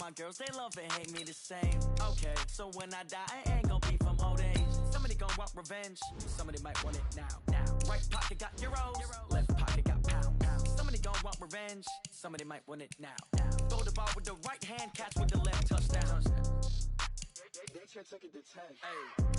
my girls, they love and hate me the same. Okay, so when I die, I ain't gonna be from old age. Somebody gonna want revenge, somebody might want it now. Right pocket got euros, left pocket got pound. Somebody gonna want revenge, somebody might want it now. Throw the ball with the right hand, catch with the left, touchdown. They should take it to 10. Hey.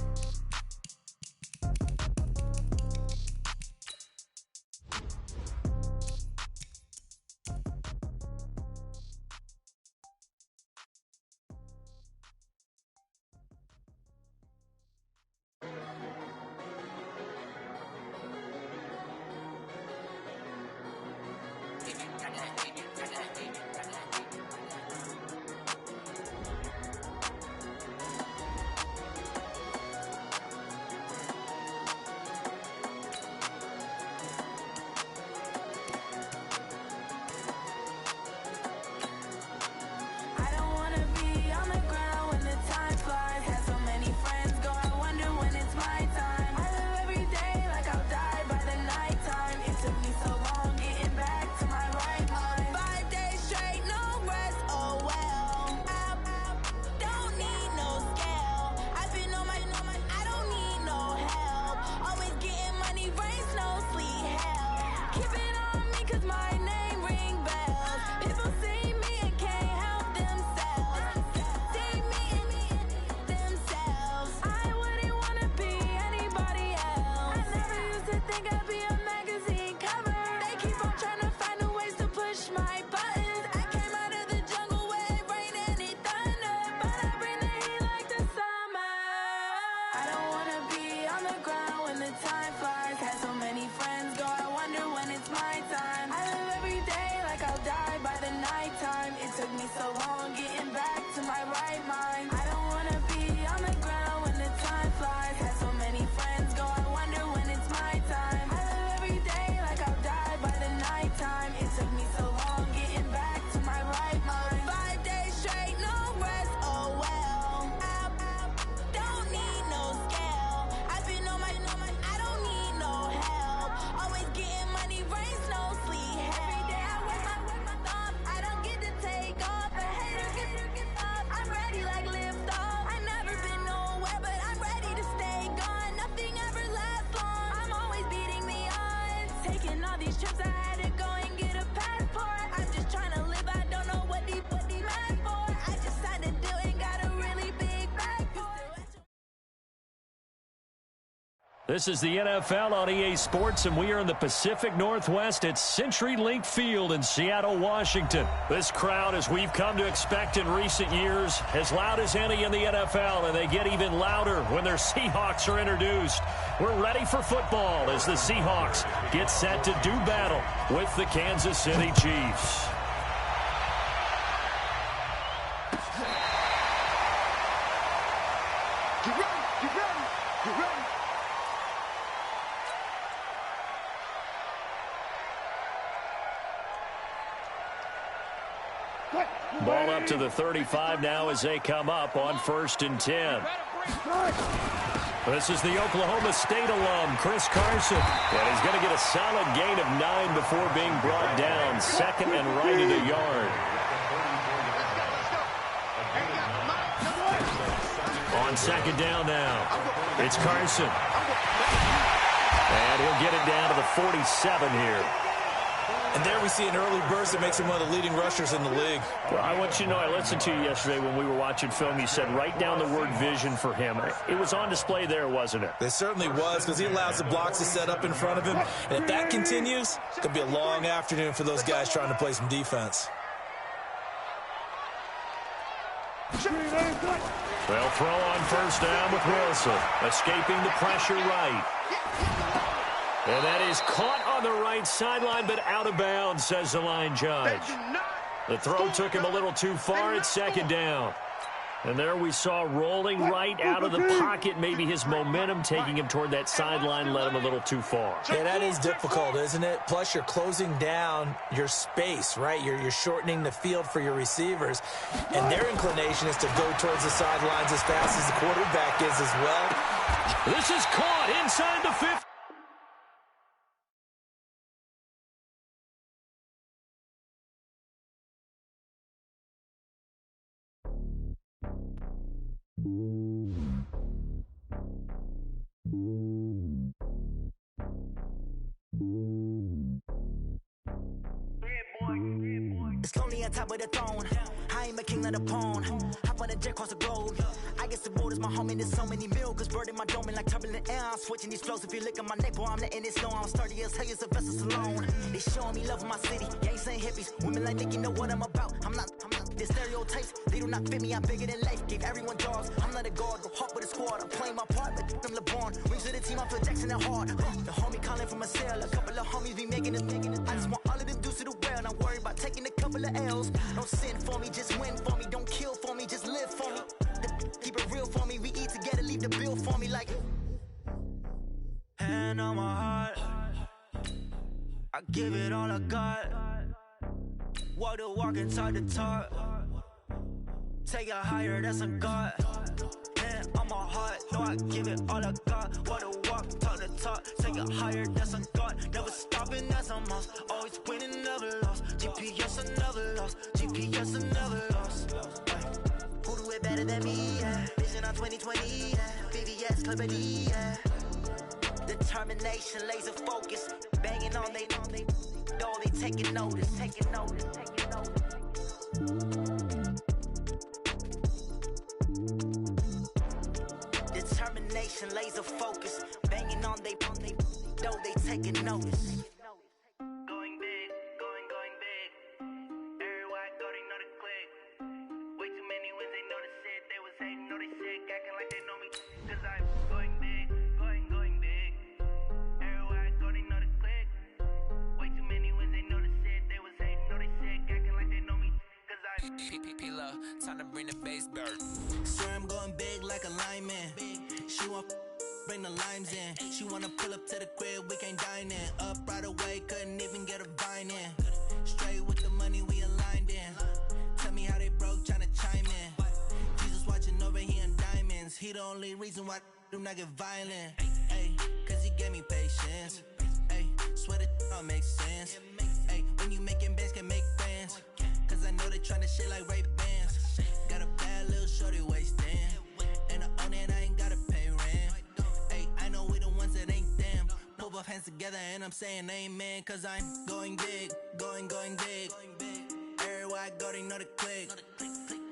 This is the NFL on EA Sports, and we are in the Pacific Northwest at CenturyLink Field in Seattle, Washington. This crowd, as we've come to expect in recent years, as loud as any in the NFL, and they get even louder when their Seahawks are introduced. We're ready for football as the Seahawks get set to do battle with the Kansas City Chiefs. Ball up to the 35 now as they come up on 1st and 10. This is the Oklahoma State alum, Chris Carson. And he's going to get a solid gain of 9 before being brought down. Second and right at a yard. On second down now, it's Carson. And he'll get it down to the 47 here. And there we see an early burst that makes him one of the leading rushers in the league. Well, I want you to know, I listened to you yesterday when we were watching film. You said write down the word vision for him. It was on display there, wasn't it? It certainly was, because he allows the blocks to set up in front of him. And if that continues, it's going to be a long afternoon for those guys trying to play some defense. They'll throw on first down with Wilson, escaping the pressure right. And that is caught on the right sideline, but out of bounds, says the line judge. The throw took him a little too far at second down. And there we saw rolling right out of the pocket. Maybe his momentum taking him toward that sideline led him a little too far. Yeah, that is difficult, isn't it? Plus, you're closing down your space, right? You're shortening the field for your receivers. And their inclination is to go towards the sidelines as fast as the quarterback is as well. This is caught inside the 50. It's lonely on top of the throne. I ain't a king of the pawn. Hop on a jet across the globe. I guess the road is my home and there's so many milk. Bird in my dome and like turbulent air. I'm switching these flows. If you look at my neck, boy, I'm letting it snow. I'm sturdy as hell as a vessel alone. They showing me love in my city. Gangs and hippies. Women like Nick, you know what I'm about. I'm not the stereotypes. They do not fit me. I'm bigger than life. Gave everyone jobs. I'm not a guard. Go hawk with a squad. I'm playing my part, but I'm LeBron. Rings to the team. I feel Jackson and hard. The homie calling from a cell. A couple of homies be making it. I just want all of them dudes to the well. Not worry about taking a couple of L's. Don't sin for me, just win for me. Don't kill for me, just live for me. Keep it real for me. We eat together, leave the bill for me like. Hand on my heart, I give it all I got. Walk the walk and talk the talk. Take it higher, that's a God. Hand on my heart, no, I give it all I got. Walk the walk, talk the talk. Take it higher, that's a God. Never stopping, that's a must. Always winning, never lost. GPS, I never lost. GPS, I never lost. Who do it better than me? Yeah. Vision on 2020. Yeah. VVS, Clippity. Yeah. Determination, laser focus. Banging on they door, they taking notice. Taking notice. Taking notice. Determination, laser focus. Banging on they door, they taking notice. Going big, going big. Everywhere I go, they know the click. Way too many wins, they know the shit. They was hating, know they sick, acting like they know me. Cause I'm going big, going big. Everywhere I go, they know the click. Way too many wins, they know the shit. They was hating, know they sick, acting like they know me. Cause I'm P-P-P-Love, time to bring the bass bird. Swear I'm going big like a lineman. She want bring the limes in. She wanna pull up to the crib, we can't dine in. Up right away, couldn't even get a vine in. Straight with the money, we aligned in. Tell me how they broke, tryna chime in. Jesus watching over here in diamonds. He the only reason why I do not get violent. Ay, cause he gave me patience. Ay, swear that all makes sense. Ay, when you making bands, can make friends. Cause I know they tryna shit like Ray-Bans. Got a bad little shorty wasting. And I own it, I ain't gotta pay rent. Ay, I know we the ones that ain't them. Pull both hands together and I'm saying amen. Cause I'm going big, going big. Everywhere I go, they know the click.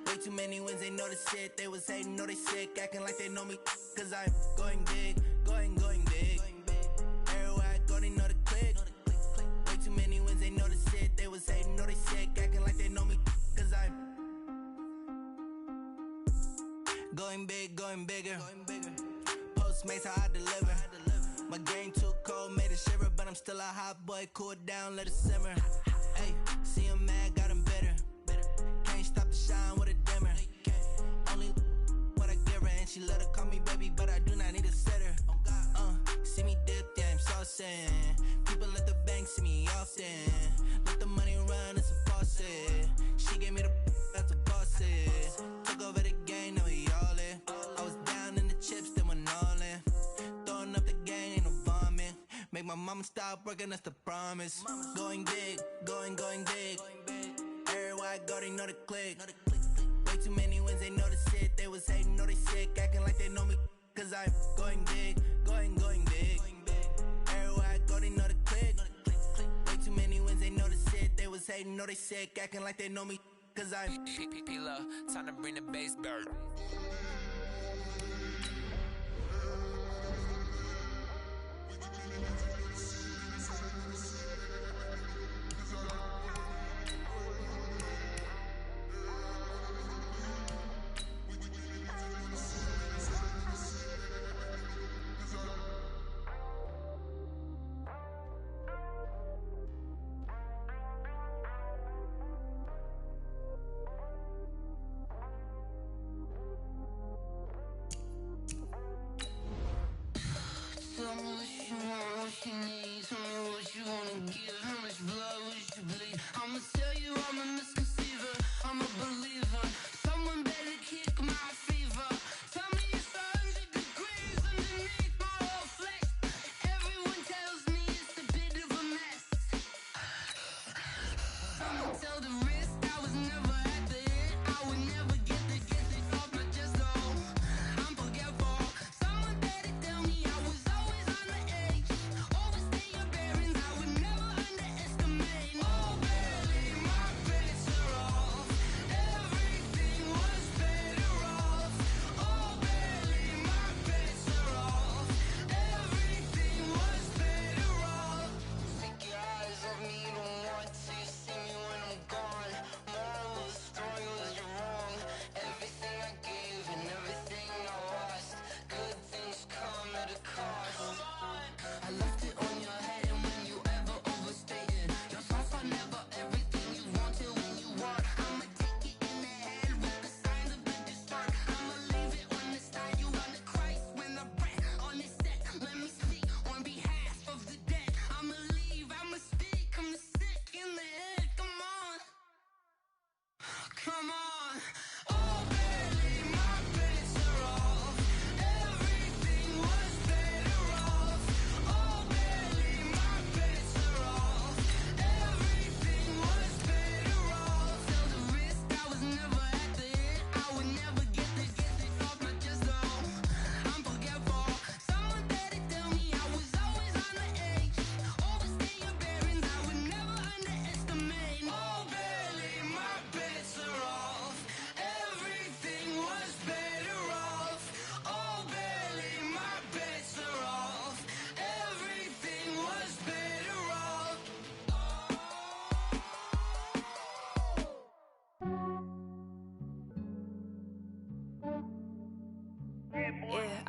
Way too many wins, they know the shit. They was hating, know they sick, acting like they know me. Cause I'm going big, going big. Everywhere I go, they know the click. Way too many wins, they know the shit. They was hating, know they sick, acting like they know me. Cause I'm going big, going bigger. Postmates, how I deliver. My game too cold, made it shiver. But I'm still a hot boy, cool it down, let it simmer. Hey, see him mad, got him bitter. Can't stop the shine with a dimmer. Only what I give her, and she let her call me baby, but I do not need a sitter. See me dip, yeah, I'm saucing. People at the bank see me often. Let the money run, it's a faucet. She gave me the that's a bosses. Took over the game, now we all in. I was down in the chips, then went all in. Throwing up the game, ain't no vomit. Make my mama stop working, that's the promise. Going big, going big. Everywhere I go, they know the click. Way too many wins, they know the shit. They was hating, know they sick, acting like they know me. Cause I'm going big, going big. Everywhere I go, they know the click. Way too many wins, they know the shit. They was hating, know they sick, acting like they know me. Cause I'm P-P-P-Love, time to bring the bass bird.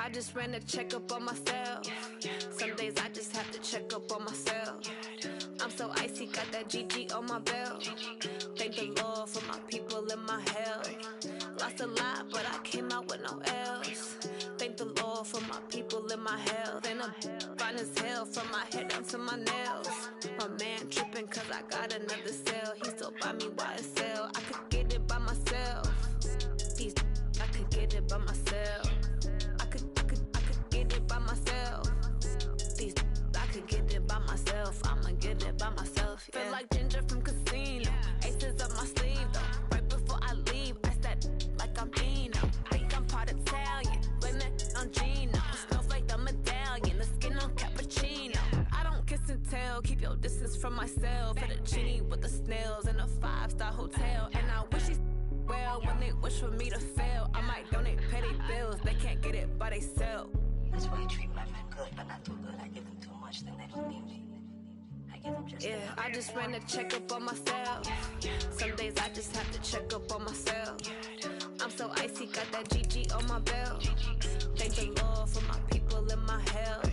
I just ran a checkup on myself. Some days I just have to check up on myself. I'm so icy, got that GG on my belt. Thank the Lord for my people in my health. Lost a lot, but I came out with no L's. Thank the Lord for my people in my health. And I'm fine as hell from my head down to my nails. My man tripping cause I got another cell. He still buy me YSL. I could get it by myself. These I could get it by myself. I could get it by myself. These I could get it by myself. I'ma get it by myself. Yeah. Feel like Ginger from Casino. Aces up my sleeve though. Right before I leave, I said like I'm Dino. Think I'm part Italian. Blame it on Gino. Smells like the medallion. The skin on cappuccino. I don't kiss and tell. Keep your distance from myself. At a genie with the snails in a 5-star hotel. And I wish he's well when they wish for me to fail. I might donate petty bills. They can't get it by themselves. That's why I treat my men good, but not too good. I give them too much, then they don't need me. I give them just enough. I just ran a checkup on myself. Some days I just have to check up on myself. I'm so icy, got that GG on my belt. Thank the Lord for my people in my health.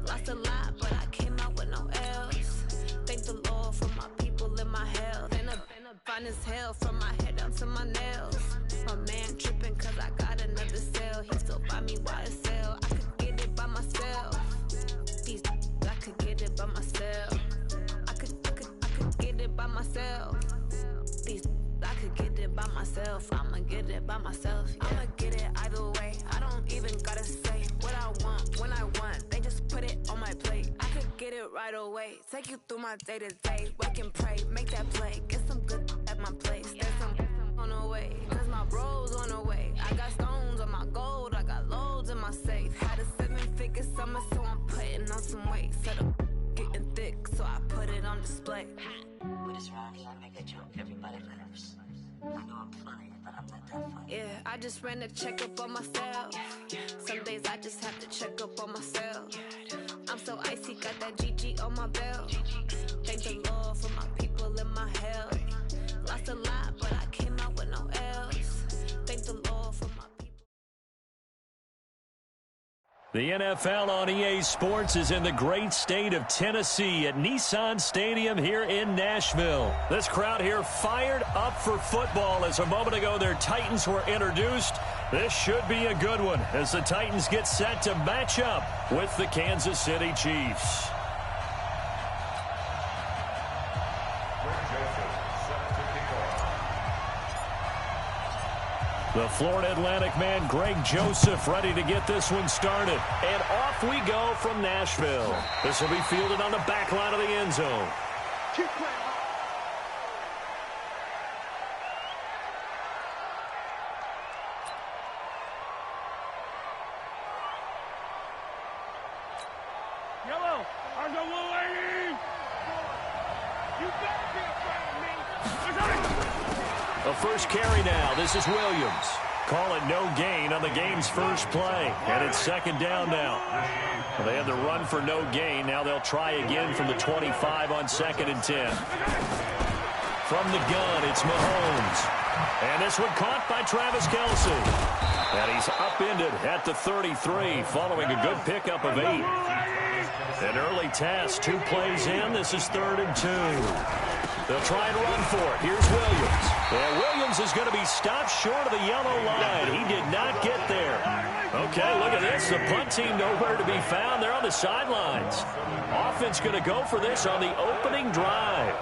Lost a lot, but I came out with no L's. Thank the Lord for my people in my health. And I'm fine as hell from my head down to my nails. My man tripping cause I got another cell. He still buy me YSL. I could get it by myself. These I could get it by myself. I could get it by myself. These I could get it by myself. I'ma get it by myself. Yeah. I'ma get it either way. I don't even gotta say what I want when I want. They just put it on my plate. I could get it right away. Take you through my day to day. Wake and pray, make that play. Get some good at my place. There's some on the way. Cause my bro's on the way. I got stones on my gold. I got loads in my safe. Had a 7-figure summer, so I'm putting on some weight. Set up getting thick, so I put it on display. With this round here, I make a joke. Everybody laughs. I know I'm funny, but I'm not that funny. Yeah, I just ran a checkup on myself. Some days I just have to check up on myself. I'm so icy, got that GG on my belt. Thank the Lord for my people in my health. Lost a lot, but I came out with no L's. Thank the Lord for my people. The NFL on EA Sports is in the great state of Tennessee at Nissan Stadium here in Nashville. This crowd here fired up for football as a moment ago their Titans were introduced. This should be a good one as the Titans get set to match up with the Kansas City Chiefs. The Florida Atlantic man, Greg Joseph, ready to get this one started. And off we go from Nashville. This will be fielded on the back line of the end zone. Keep playing. Yellow, I'm the little lady. You better be afraid of me. A first carry now. This is Williams. Call it no gain on the game's first play. And it's second down now. Well, they had the run for no gain. Now they'll try again from the 25 on 2nd and 10. From the gun, it's Mahomes. And this one caught by Travis Kelce. And he's upended at the 33 following a good pickup of 8. An early test, 2 plays in. This is 3rd and 2. They'll try and run for it. Here's Williams. And Williams is going to be stopped short of the yellow line. He did not get there. Okay, look at this. The punt team nowhere to be found. They're on the sidelines. Offense going to go for this on the opening drive.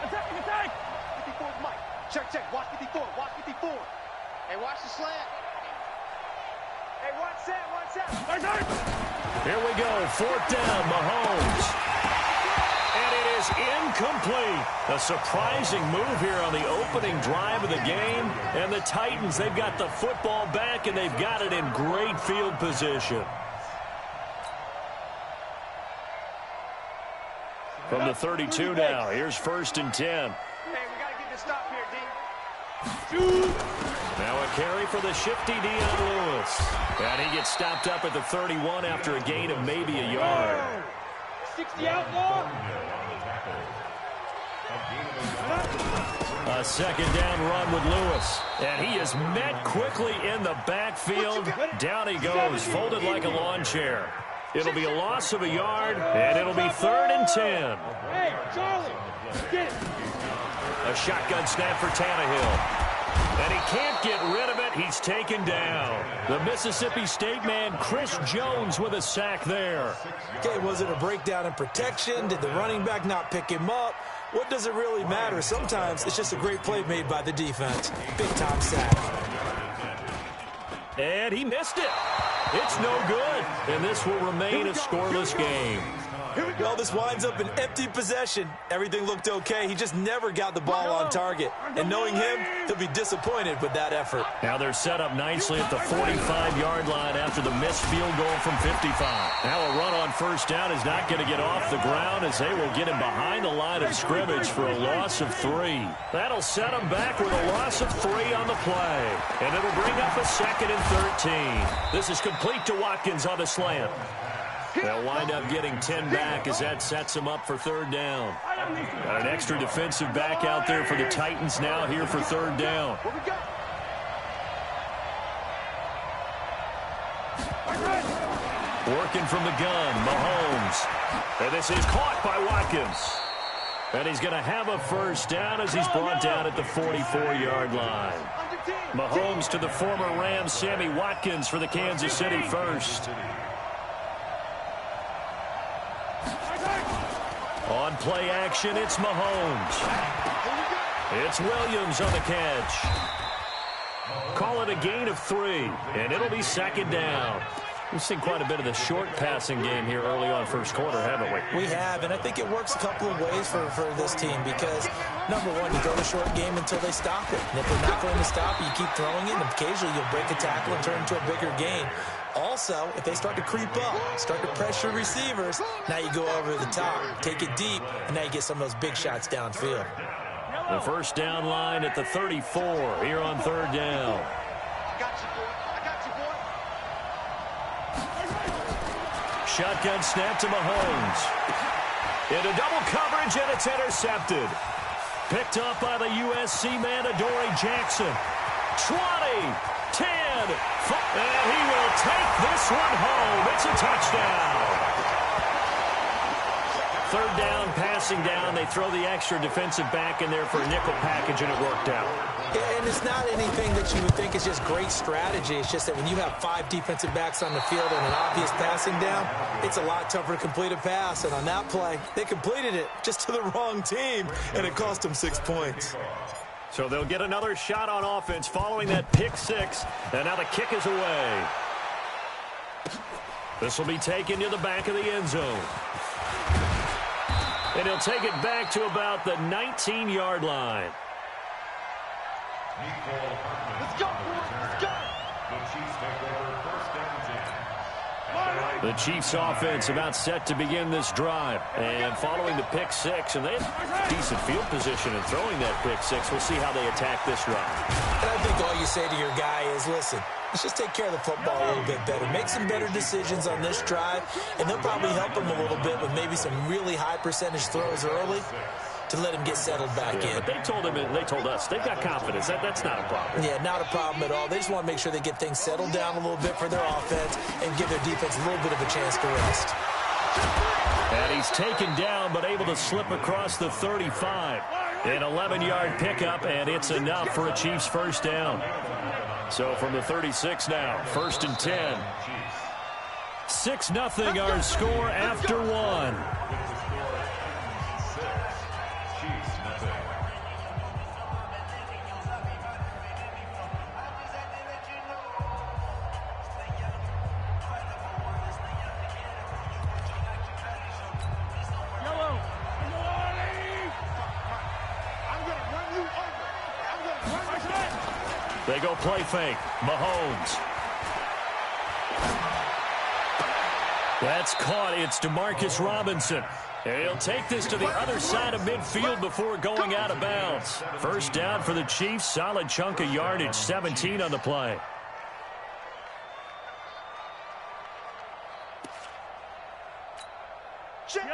Attack! 54's Mike. Check. Watch 54. Hey, watch the slant. Hey, watch that. Here we go. 4th down, Mahomes. And it is incomplete. A surprising move here on the opening drive of the game. And the Titans, they've got the football back, and they've got it in great field position. From the 32 now, here's 1st and 10. Hey, we got to get this stop here, D. Now a carry for the shifty Dion Lewis. And he gets stopped up at the 31 after a gain of maybe a yard. 60 outlaw. A A second down run with Lewis. And he is met quickly in the backfield. Down he goes, folded like a lawn chair. It'll be a loss of a yard, and it'll be 3rd and 10. Hey, Charlie, get it. A shotgun snap for Tannehill. And he can't get rid of it. He's taken down. The Mississippi State man, Chris Jones, with a sack there. Okay, was it a breakdown in protection? Did the running back not pick him up? What does it really matter? Sometimes it's just a great play made by the defense. Big-time sack. And he missed it. It's no good. And this will remain a scoreless game. Well, this winds up an empty possession. Everything looked okay. He just never got the ball on target. And knowing him, he'll be disappointed with that effort. Now they're set up nicely at the 45-yard line after the missed field goal from 55. Now a run on first down is not going to get off the ground as they will get him behind the line of scrimmage for a loss of 3. That'll set him back with a loss of 3 on the play. And it'll bring up a 2nd and 13. This is complete to Watkins on the slant. They'll wind up getting 10 back as that sets them up for 3rd down. Got an extra defensive back out there for the Titans now here for 3rd down. Working from the gun, Mahomes. And this is caught by Watkins. And he's going to have a first down as he's brought down at the 44-yard line. Mahomes to the former Rams, Sammy Watkins for the Kansas City first. On play action, it's Mahomes. It's Williams on the catch. Call it a gain of 3, and it'll be 2nd down. We've seen quite a bit of the short passing game here early on first quarter, haven't we? We have, and I think it works a couple of ways for this team because, number one, you go the short game until they stop it. And if they're not going to stop it, you keep throwing it, and occasionally you'll break a tackle and turn it into a bigger gain. Also, if they start to creep up, start to pressure receivers, now you go over the top, take it deep, and now you get some of those big shots downfield. The first down line at the 34 here on 3rd down. Shotgun snap to Mahomes. Into double coverage, and it's intercepted. Picked up by the USC man, Adoree Jackson. 20, 10, 5, and he will take this one home. It's a touchdown. 3rd down, passing down. They throw the extra defensive back in there for a nickel package, and it worked out. Yeah, and it's not anything that you would think is just great strategy. It's just that when you have 5 defensive backs on the field and an obvious passing down, it's a lot tougher to complete a pass. And on that play, they completed it just to the wrong team, and it cost them 6 points. So they'll get another shot on offense following that pick 6, and now the kick is away. This will be taken to the back of the end zone. And he'll take it back to about the 19-yard line. Let's go. Let's go. The Chiefs offense about set to begin this drive. And following the pick 6, and they have decent field position in throwing that pick 6. We'll see how they attack this drive. And I think all you say to your guy is, listen, let's just take care of the football a little bit better. Make some better decisions on this drive, and they'll probably help him a little bit with maybe some really high percentage throws early to let him get settled back in. But they told us they've got confidence. That's not a problem. Yeah, not a problem at all. They just want to make sure they get things settled down a little bit for their offense and give their defense a little bit of a chance to rest. And he's taken down but able to slip across the 35. An 11-yard pickup, and it's enough for a Chiefs first down. So from the 36 now, 1st and 10. 6-0 our score after 1. They go play fake. Mahomes. That's caught. It's DeMarcus Robinson. And he'll take this to the other side of midfield before going out of bounds. First down for the Chiefs. Solid chunk of yardage. 17 on the play.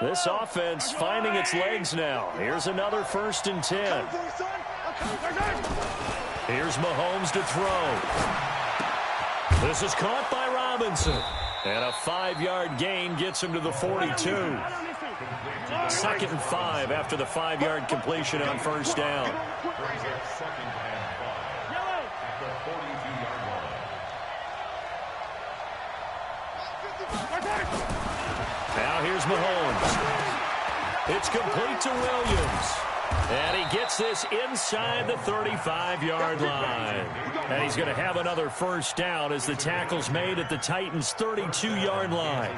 This offense finding its legs now. Here's another 1st and 10. Here's Mahomes to throw. This is caught by Robinson. And a 5-yard gain gets him to the 42. 2nd and 5 after the 5-yard completion on first down. Now here's Mahomes. It's complete to Williams. And he gets this inside the 35-yard line. And he's going to have another first down as the tackle's made at the Titans' 32-yard line.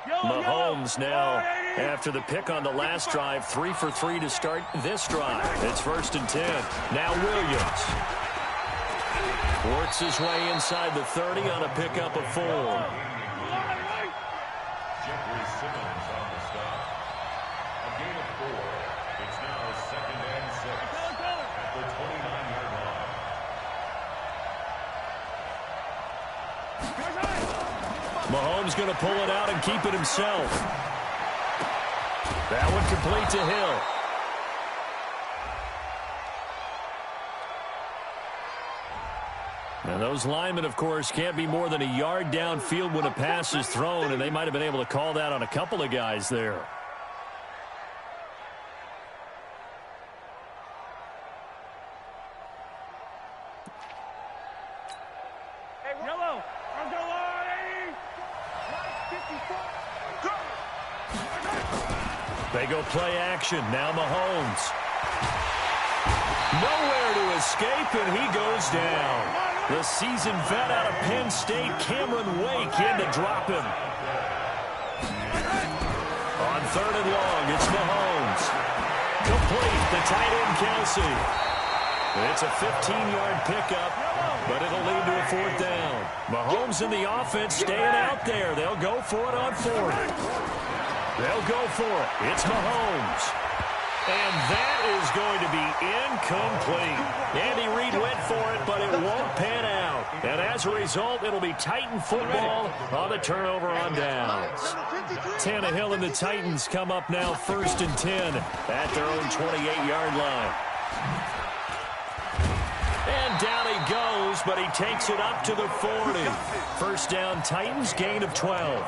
Mahomes now, after the pick on the last drive, 3 for 3 to start this drive. It's 1st and 10. Now Williams works his way inside the 30 on a pickup of 4. Mahomes going to pull it out and keep it himself. That one complete to Hill. And those linemen, of course, can't be more than a yard downfield when a pass is thrown, and they might have been able to call that on a couple of guys there. They go play action. Now Mahomes. Nowhere to escape, and he goes down. The seasoned vet out of Penn State, Cameron Wake, in to drop him. On 3rd and long, it's Mahomes. Complete, the tight end Kelsey. It's a 15-yard pickup, but it'll lead to a 4th down. Mahomes and the offense staying out there. They'll go for it on 4th. They'll go for it. It's Mahomes. And that is going to be incomplete. Andy Reid went for it, but it won't pan out. And as a result, it'll be Titan football on the turnover on downs. Tannehill and the Titans come up now 1st and 10 at their own 28-yard line. And down he goes, but he takes it up to the 40. First down, Titans, gain of 12.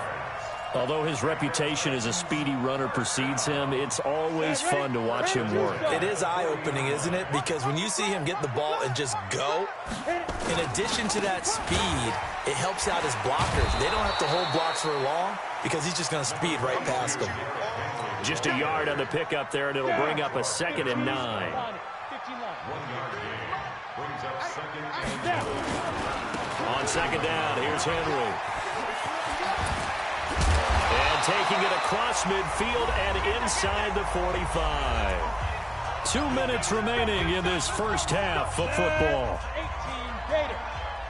Although his reputation as a speedy runner precedes him, it's always fun to watch him work. It is eye-opening, isn't it? Because when you see him get the ball and just go, in addition to that speed, it helps out his blockers. They don't have to hold blocks for long because he's just going to speed right past them. Just a yard on the pickup there, and it'll bring up a 2nd and 9. On 2nd down, here's Henry. And taking it across midfield and inside the 45. 2 minutes remaining in this first half of football.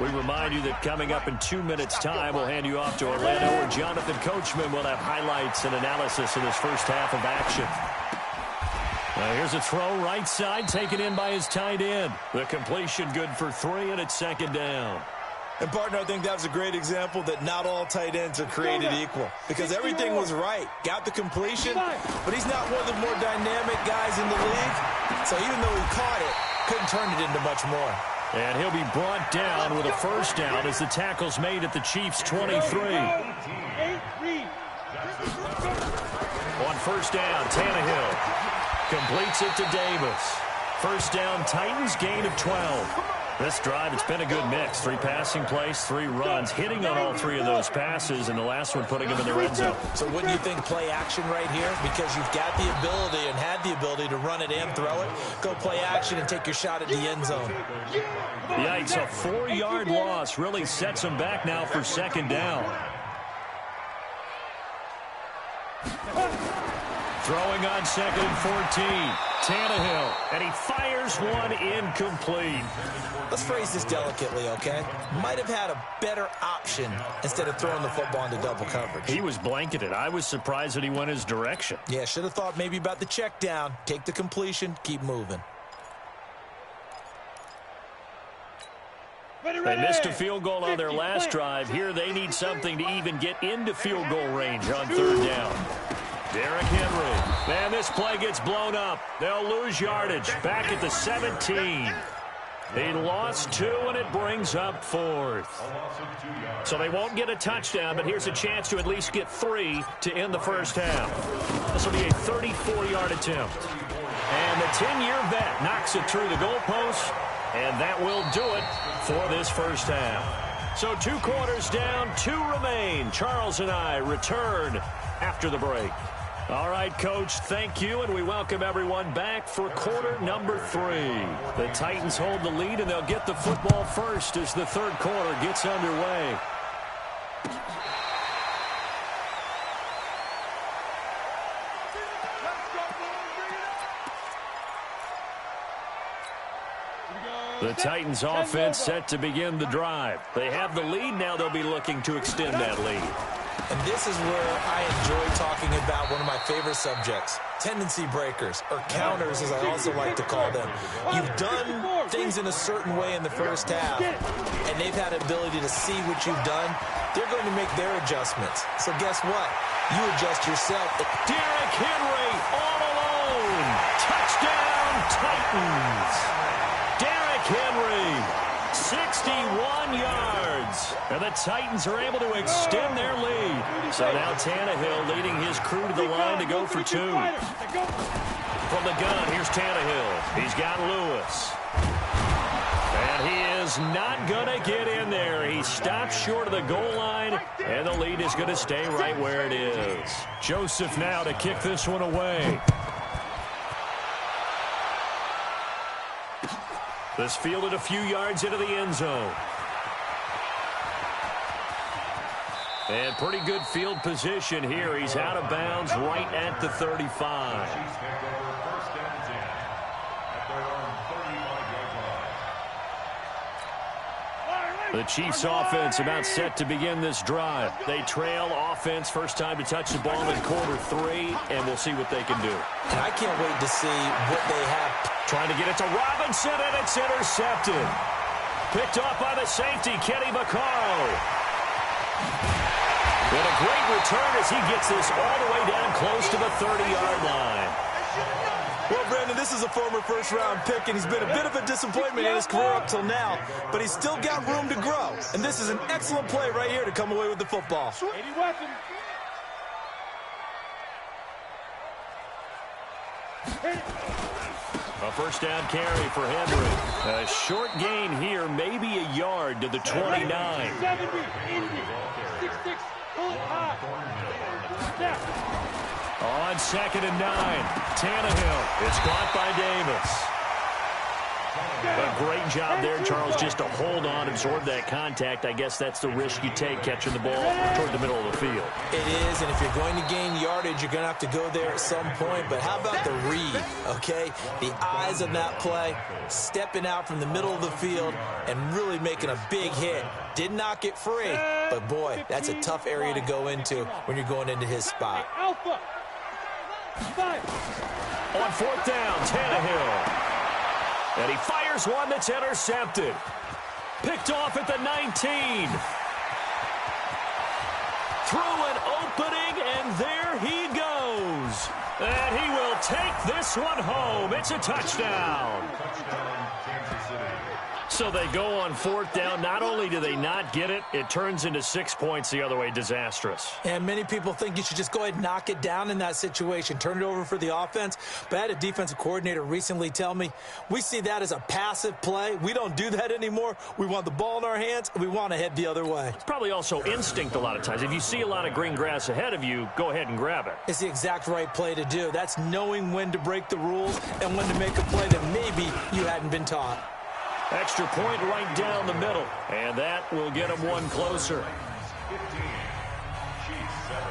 We remind you that coming up in 2 minutes' time, we'll hand you off to Orlando, where Jonathan Coachman will have highlights and analysis of this first half of action. Here's a throw right side, taken in by his tight end. The completion good for 3, and it's 2nd down. And, partner, I think that was a great example that not all tight ends are created equal. Because everything was right. Got the completion, but he's not one of the more dynamic guys in the league. So even though he caught it, couldn't turn it into much more. And he'll be brought down with a first down as the tackle's made at the Chiefs' 23. On first down, Tannehill completes it to Davis. First down, Titans, gain of 12. This drive, it's been a good mix. 3 passing plays, 3 runs, hitting on all 3 of those passes, and the last one putting him in the red zone. So wouldn't you think play action right here? Because you've got the ability and had the ability to run it and throw it. Go play action and take your shot at the end zone. Yikes, a 4-yard loss really sets him back now for 2nd down. Throwing on 2nd and 14. Tannehill, and he fires one incomplete. Let's phrase this delicately, okay? Might have had a better option instead of throwing the football into double coverage. He was blanketed. I was surprised that he went his direction. Yeah, should have thought maybe about the check down. Take the completion, keep moving. They missed a field goal on their last drive. Here they need something to even get into field goal range on 3rd down. Derrick Henry. And this play gets blown up. They'll lose yardage. Back at the 17. He lost 2, and it brings up 4th. So they won't get a touchdown, but here's a chance to at least get 3 to end the first half. This will be a 34-yard attempt. And the 10-year vet knocks it through the goalpost, and that will do it for this first half. So 2 quarters down, 2 remain. Charles and I return after the break. All right, Coach, thank you, and we welcome everyone back for quarter number 3. The Titans hold the lead, and they'll get the football first as the third quarter gets underway. The Titans offense set to begin the drive. They have the lead. Now they'll be looking to extend that lead. And this is where I enjoy talking about one of my favorite subjects, tendency breakers, or counters as I also like to call them. You've done things in a certain way in the first half, and they've had the ability to see what you've done. They're going to make their adjustments. So guess what? You adjust yourself. Derrick Henry all alone. Touchdown, Titans. Derrick Henry, 61 yards. And the Titans are able to extend their lead. So now Tannehill leading his crew to the line to go for 2. From the gun, here's Tannehill. He's got Lewis. And he is not going to get in there. He stops short of the goal line, and the lead is going to stay right where it is. Joseph now to kick this one away. This fielded a few yards into the end zone. And pretty good field position here. He's out of bounds right at the 35. The Chiefs offense about set to begin this drive. They trail offense, first time to touch the ball in quarter 3, and we'll see what they can do. And I can't wait to see what they have. Trying to get it to Robinson, and it's intercepted. Picked off by the safety, Kenny Vaccaro. And a great return as he gets this all the way down close to the 30-yard line. Well, Brandon, this is a former first-round pick, and he's been a bit of a disappointment in his career up till now, but he's still got room to grow. And this is an excellent play right here to come away with the football. A first down carry for Henry. A short gain here, maybe a yard to the 29. 70, 80, 66, pull it high. On 2nd and 9, Tannehill. It's caught by Davis. A great job there, Charles, just to hold on, absorb that contact. I guess that's the risk you take catching the ball toward the middle of the field. It is, and if you're going to gain yardage, you're going to have to go there at some point. But how about the read, okay? The eyes of that play, stepping out from the middle of the field and really making a big hit. Did not get free, but boy, that's a tough area to go into when you're going into his spot. Alpha. 5. On 4th down, Tannehill. And he fires one that's intercepted. Picked off at the 19. Through an opening, and there he goes. And he will take this one home. It's a touchdown. So they go on 4th down. Not only do they not get it, it turns into 6 points the other way. Disastrous. And many people think you should just go ahead and knock it down in that situation. Turn it over for the offense. But I had a defensive coordinator recently tell me, we see that as a passive play. We don't do that anymore. We want the ball in our hands, and we want to head the other way. It's probably also instinct a lot of times. If you see a lot of green grass ahead of you, go ahead and grab it. It's the exact right play to do. That's knowing when to break the rules and when to make a play that maybe you hadn't been taught. Extra point right down the middle, and that will get them one closer. 15, Chiefs 7.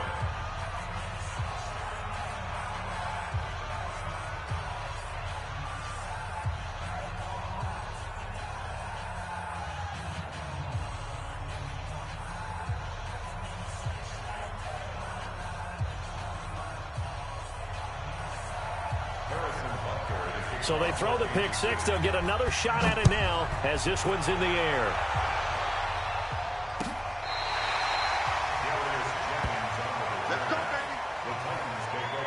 So they throw the pick six. They'll get another shot at it now as this one's in the air. Let's go, baby. The Titans take over.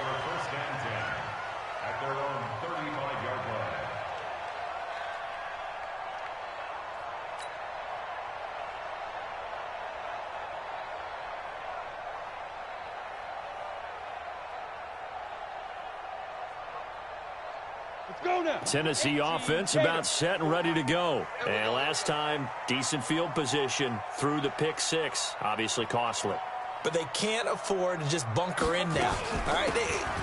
Let's go now. Tennessee offense about set and ready to go. And last time, decent field position through the pick six. Obviously costly. But they can't afford to just bunker in now. All right,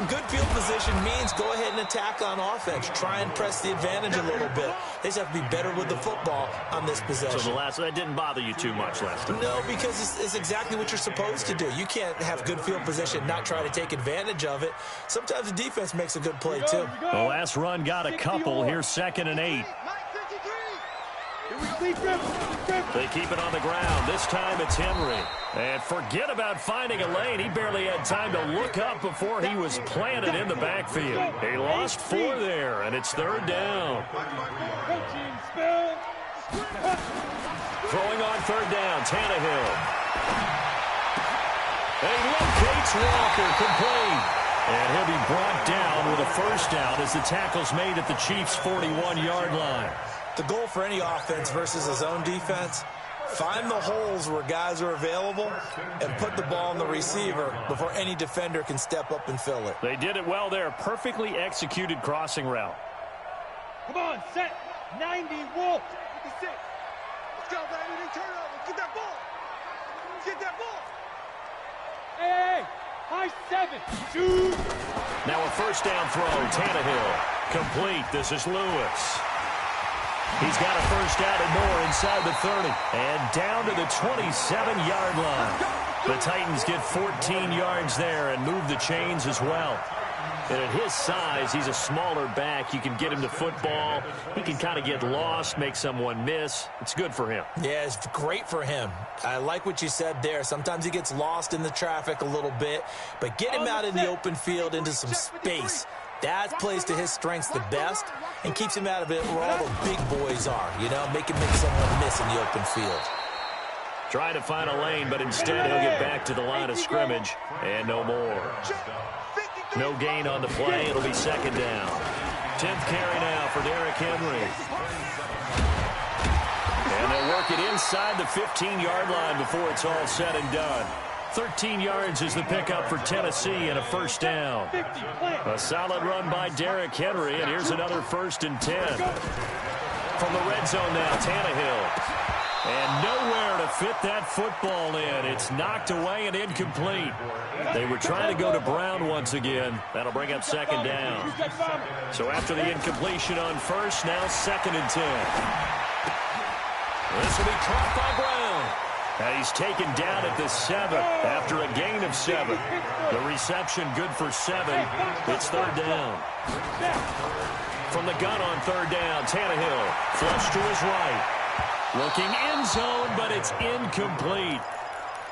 good field position means go ahead and attack on offense. Try and press the advantage a little bit. They just have to be better with the football on this possession. So that didn't bother you too much last time? No, because it's exactly what you're supposed to do. You can't have good field position and not try to take advantage of it. Sometimes the defense makes a good play, too. The last run got a couple. Here's 2nd and 8. They keep it on the ground. This time it's Henry. And forget about finding a lane. He barely had time to look up before he was planted in the backfield. He lost 4 there, and it's 3rd down. Throwing on 3rd down, Tannehill. And he locates Walker, complete. And he'll be brought down with a 1st down as the tackle's made at the Chiefs' 41-yard line. The goal for any offense versus a zone defense, find the holes where guys are available and put the ball in the receiver before any defender can step up and fill it. They did it well there. Perfectly executed crossing route. Come on, set. 90, Wolf. 56. Let's go, baby. They turn over. Get that ball. Get that ball. Hey, high 7. Shoot. Now a 1st down throw. Tannehill. Complete. This is Lewis. He's got a 1st down and more inside the 30. And down to the 27-yard line. The Titans get 14 yards there and move the chains as well. And at his size, he's a smaller back. You can get him to football. He can kind of get lost, make someone miss. It's good for him. Yeah, it's great for him. I like what you said there. Sometimes he gets lost in the traffic a little bit. But get him out in the open field into some space. That plays to his strengths the best and keeps him out of it where all the big boys are, you know, make someone miss in the open field. Trying to find a lane, but instead he'll get back to the line of scrimmage and no more. No gain on the play. It'll be 2nd down. 10th carry now for Derrick Henry. And they'll work it inside the 15-yard line before it's all said and done. 13 yards is the pickup for Tennessee and a 1st down. A solid run by Derrick Henry, and here's another 1st and 10. From the red zone now, Tannehill. And nowhere to fit that football in. It's knocked away and incomplete. They were trying to go to Brown once again. That'll bring up 2nd down. So after the incompletion on 1st, now 2nd and 10. This will be caught by Brown. And he's taken down at the 7 after a gain of 7. The reception good for 7. It's 3rd down. From the gun on 3rd down, Tannehill flush to his right. Looking end zone, but it's incomplete.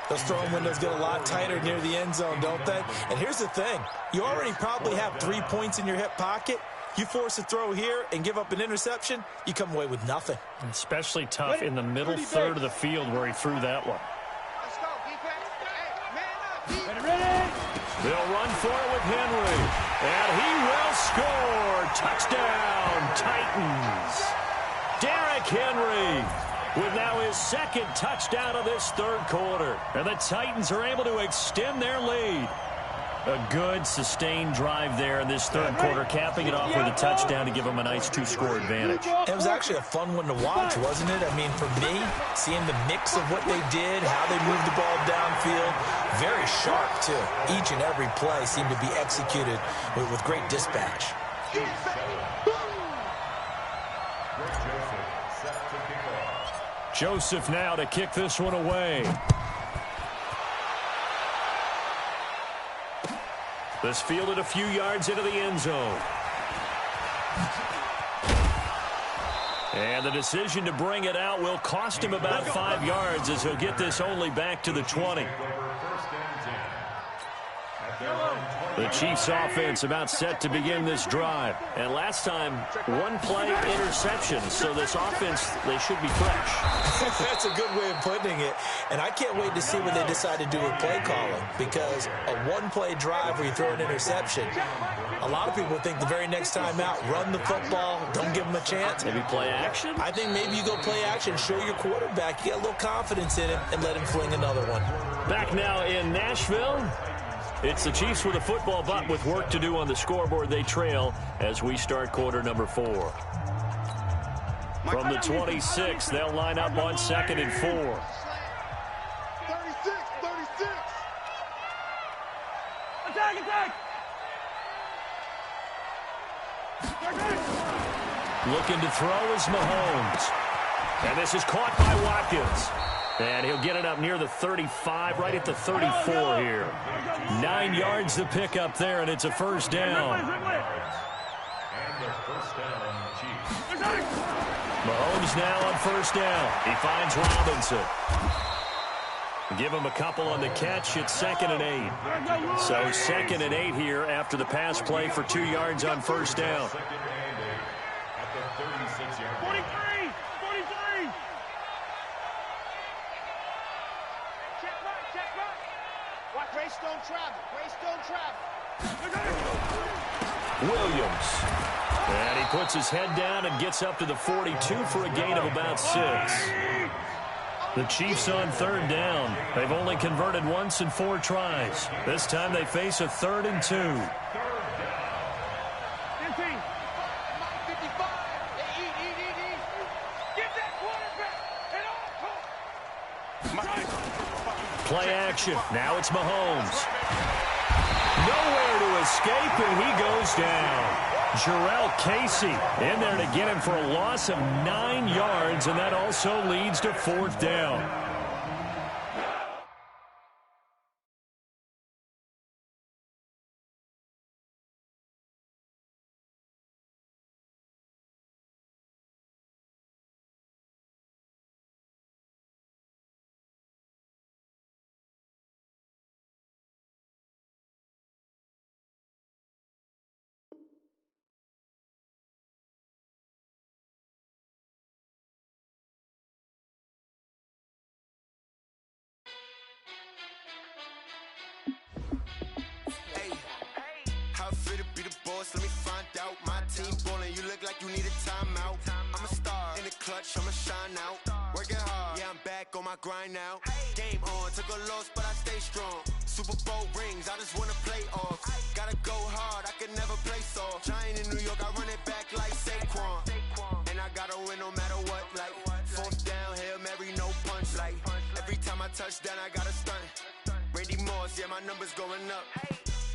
Those throwing windows get a lot tighter near the end zone, don't they? And here's the thing. You already probably have 3 points in your hip pocket. You force a throw here and give up an interception, you come away with nothing. Especially tough in the middle 3rd of the field where he threw that one. Let's go, defense. Hey, man up. Ready. They'll run for it with Henry. And he will score. Touchdown, Titans. Derrick Henry with now his 2nd touchdown of this 3rd quarter. And the Titans are able to extend their lead. A good, sustained drive there in this 3rd quarter, capping it off with a touchdown to give them a nice 2-score advantage. It was actually a fun one to watch, wasn't it? I mean, for me, seeing the mix of what they did, how they moved the ball downfield, very sharp, too. Each and every play seemed to be executed with great dispatch. Joseph now to kick this one away. This fielded a few yards into the end zone. And the decision to bring it out will cost him about 5 yards as he'll get this only back to the 20. The Chiefs offense about set to begin this drive. And last time, 1 play interception. So this offense, they should be fresh. That's a good way of putting it. And I can't wait to see what they decide to do with play calling. Because a 1-play drive where you throw an interception, a lot of people think the very next time out, run the football, don't give them a chance. Maybe play action? I think maybe you go play action, show your quarterback, you get a little confidence in him, and let him fling another one. Back now in Nashville. It's the Chiefs with a football, but with work to do on the scoreboard. They trail as we start quarter number 4. From the 26, they'll line up on 2nd and 4. 36. Attack! Looking to throw is Mahomes. And this is caught by Watkins. And he'll get it up near the 35, right at the 34 here. 9 yards to pick up there, and it's a first down. And the first down, Chiefs. Mahomes now on first down. He finds Robinson. Give him a couple on the catch. It's 2nd and 8. So 2nd and 8 here after the pass play for 2 yards on first down. Second and 8 at the 36-yard line. 43. Check right. Watch Greystone travel. Williams. And he puts his head down and gets up to the 42 for a gain of about 6. The Chiefs on 3rd down. They've only converted once in 4 tries. This time they face a 3rd and 2. 15. 55. Eat. Get that quarterback. Play action. Now it's Mahomes. Nowhere to escape, and he goes down. Jarrell Casey in there to get him for a loss of 9 yards, and that also leads to 4th down. How fit to be the boss? Let me find out. My team ballin', you look like you need a timeout. I'm a star in the clutch, I'ma shine out. Working hard, yeah, I'm back on my grind now. Game on, took a loss, but I stay strong. Super Bowl rings, I just wanna play off. Gotta go hard, I can never play soft. Giant in New York, I run it back like Saquon. And I gotta win no matter what, like 4th down, Hail Mary, no punch. Like every time I touch down, I gotta stunt. Randy Moss, yeah, my numbers going up.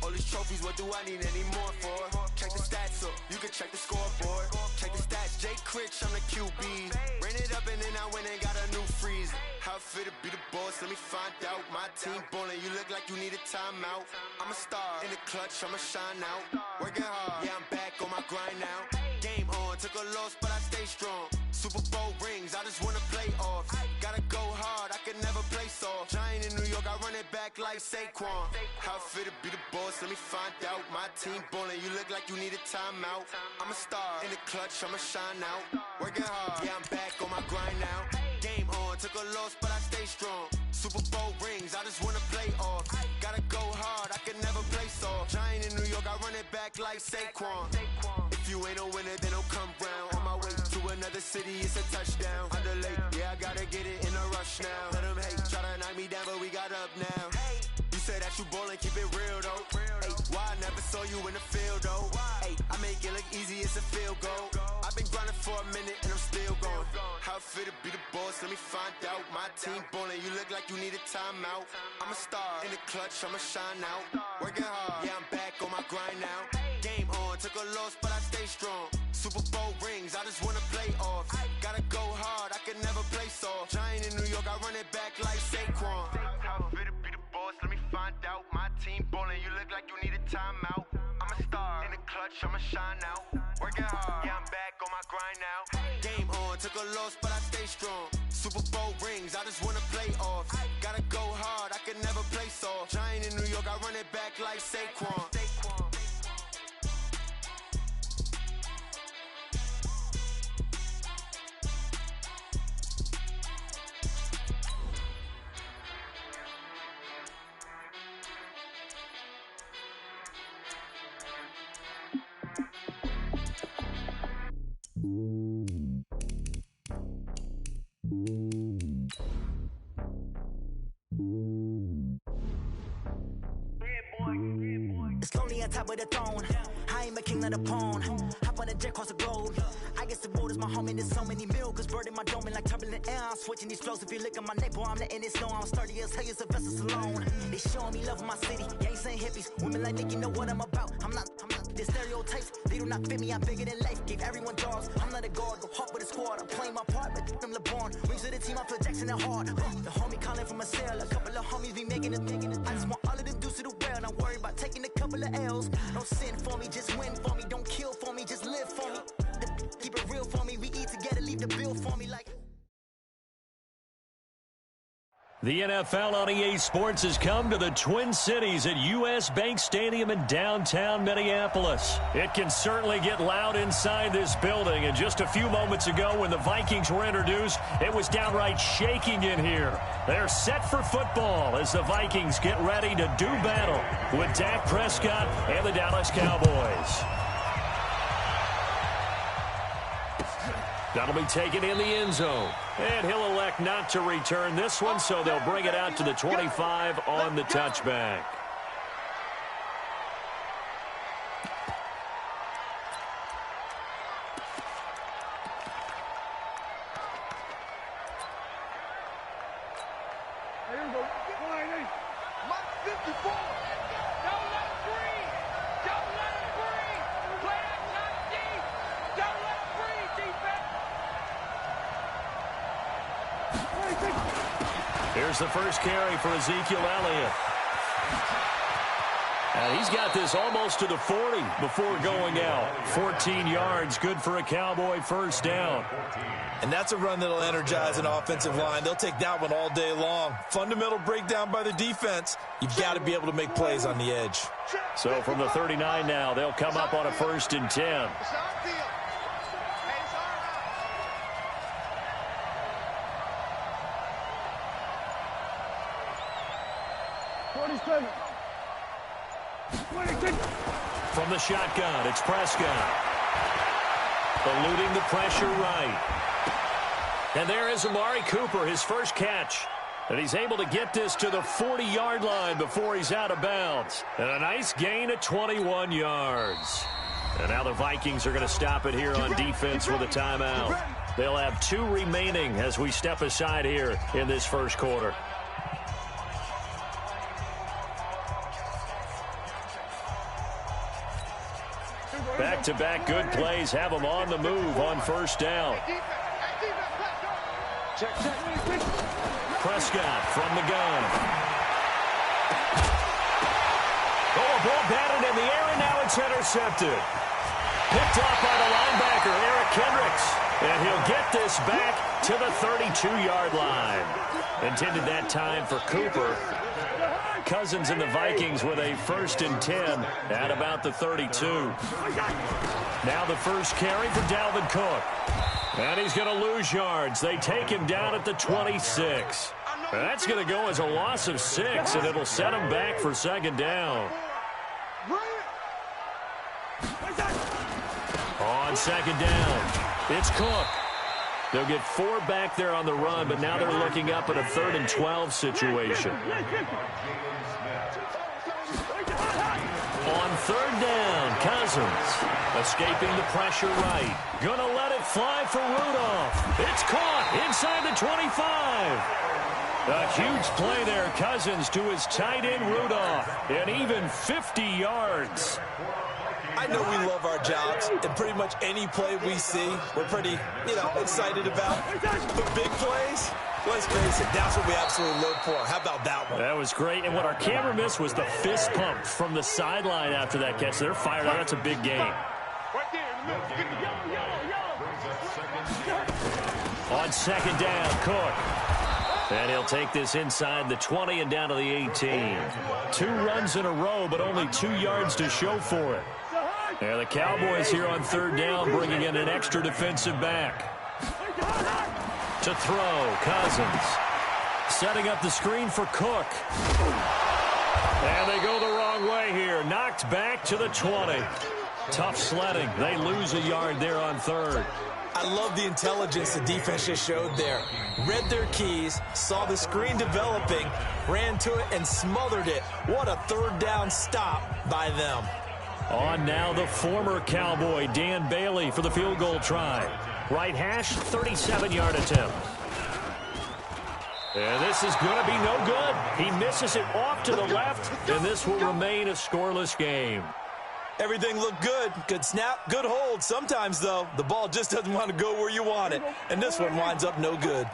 All these trophies, what do I need any more for? Check the stats up, you can check the scoreboard. Check the stats, Jay Critch, I'm the QB. Ran it up and then I went and got a new freeze. How fit to be the boss, let me find out. My team ballin', you look like you need a timeout. I'm a star in the clutch, I'ma shine out. Working hard, yeah, I'm back on my grind now. Game on, took a loss, but I stay strong. Super Bowl rings, I just wanna play off. Gotta go hard, I can never play soft. Giant in New York, I run it back like Saquon. How fit to be the boss, let me find out. My team ballin', you look like you need a timeout. I'm a star in the clutch, I'ma shine out. Working hard, yeah, I'm back on my grind now. Game on, took a loss, but I stay strong. Super Bowl rings, I just wanna play off. Gotta go hard, I can never play soft. Giant in New York, I run it back like Saquon. If you ain't a winner, then don't come round. On my way to another city, it's a touchdown. Underlay, yeah, I gotta get it in a rush now. Let them hate, try to knock me down, but we got up now. You say that you ballin', keep it real though. Hey, why I never saw you in the field though? Hey, I make it look easy, it's a field goal. I've been grinding for a minute and I'm still going. How fit to be the boss, let me find out. My team ballin', you look like you need a timeout. I'm a star in the clutch, I'ma shine out. Working hard, yeah, I'm back on my grind now. Game on, took a loss, but I stay strong. Super Bowl rings, I just wanna play off. Gotta go hard, I can never play soft. Giant in New York, I run it back like Saquon. How fit to be the boss, let me find out. My team ballin', you look like you need a timeout. I'm a star in the clutch, I'ma shine out. Working hard, yeah, I'm back on my grind now. Game on, took a loss, but I stay strong. Super Bowl rings, I just wanna play off. Gotta go hard, I can never play soft. Giant in New York, I run it back like Saquon. Yeah, boy. not a pawn. Hop on a jet across the globe. I guess the world is my home and there's so many miracles burning my dome like turbulent air. I'm switching these flows. If you look at my neck, boy, I'm letting it snow. I'm sturdy as hell, it's a vessel alone. They showing me love in my city. You ain't saying hippies. Women like Nick, you know what I'm about. I'm not the stereotypes. They do not fit me. I'm bigger than life. Gave everyone jaws. I'm not a guard. Go hard with a squad. I'm playing my part, but I'm LeBron. Rings to the team. I feel Jackson and hard. The homie calling from a cell. A couple of homies be making it. I just want all of them dudes to the well. Not worry about taking a couple of L's. Don't sin for me, just win for me. Don't kill for me, just live for me. Keep it real for me. We eat together, leave the bill for me like. The NFL on EA Sports has come to the Twin Cities at US Bank Stadium in downtown Minneapolis. It can certainly get loud inside this building, and just a few moments ago when the Vikings were introduced, it was downright shaking in here. They're set for football as the Vikings get ready to do battle with Dak Prescott and the Dallas Cowboys. That'll be taken in the end zone. And he'll elect not to return this one, so they'll bring it out to the 25 on the touchback. Here we go. 54. Don't let him breathe. Don't let him breathe. Play that top deep. Don't let him breathe, defense. Here's the first carry for Ezekiel Elliott. And he's got this almost to the 40 before going out. 14 yards, good for a Cowboy first down. And that's a run that'll energize an offensive line. They'll take that one all day long. Fundamental breakdown by the defense. You've got to be able to make plays on the edge. So from the 39 now, they'll come up on a 1st and 10. 47. From the shotgun, it's Prescott. Eluding the pressure right. And there is Amari Cooper, his first catch. And he's able to get this to the 40-yard line before he's out of bounds. And a nice gain of 21 yards. And now the Vikings are going to stop it here on defense with a timeout. They'll have 2 remaining as we step aside here in this first quarter. Back-to-back good plays have them on the move on first down. Prescott from the gun. Oh, a ball batted in the air, and now it's intercepted. Picked off by the linebacker, Eric Kendricks. And he'll get this back to the 32-yard line. Intended that time for Cooper. Cousins and the Vikings with a 1st and 10 at about the 32. Now the first carry for Dalvin Cook. And he's going to lose yards. They take him down at the 26. And that's going to go as a loss of 6, and it'll set him back for 2nd down. On 2nd down, it's Cook. They'll get 4 back there on the run, but now they're looking up at a 3rd and 12 situation. On 3rd down, Cousins escaping the pressure right. Gonna let it fly for Rudolph. It's caught inside the 25. A huge play there, Cousins to his tight end Rudolph, and even 50 yards. I know we love our jobs, and pretty much any play we see, we're pretty, excited about. But big plays, let's face it, that's what we absolutely live for. How about that one? That was great, and what our camera missed was the fist pump from the sideline after that catch. They're fired up. That's a big game. On 2nd down, Cook. And he'll take this inside the 20 and down to the 18. 2 runs in a row, but only 2 yards to show for it. And the Cowboys here on 3rd down, bringing in an extra defensive back. To throw, Cousins. Setting up the screen for Cook. And they go the wrong way here. Knocked back to the 20. Tough sledding. They lose a yard there on 3rd. I love the intelligence the defense just showed there. Read their keys, saw the screen developing, ran to it, and smothered it. What a 3rd down stop by them. On now the former Cowboy, Dan Bailey, for the field goal try. Right hash, 37-yard attempt. And this is going to be no good. He misses it off to the left, and this will remain a scoreless game. Everything looked good. Good snap, good hold. Sometimes, though, the ball just doesn't want to go where you want it. And this one winds up no good.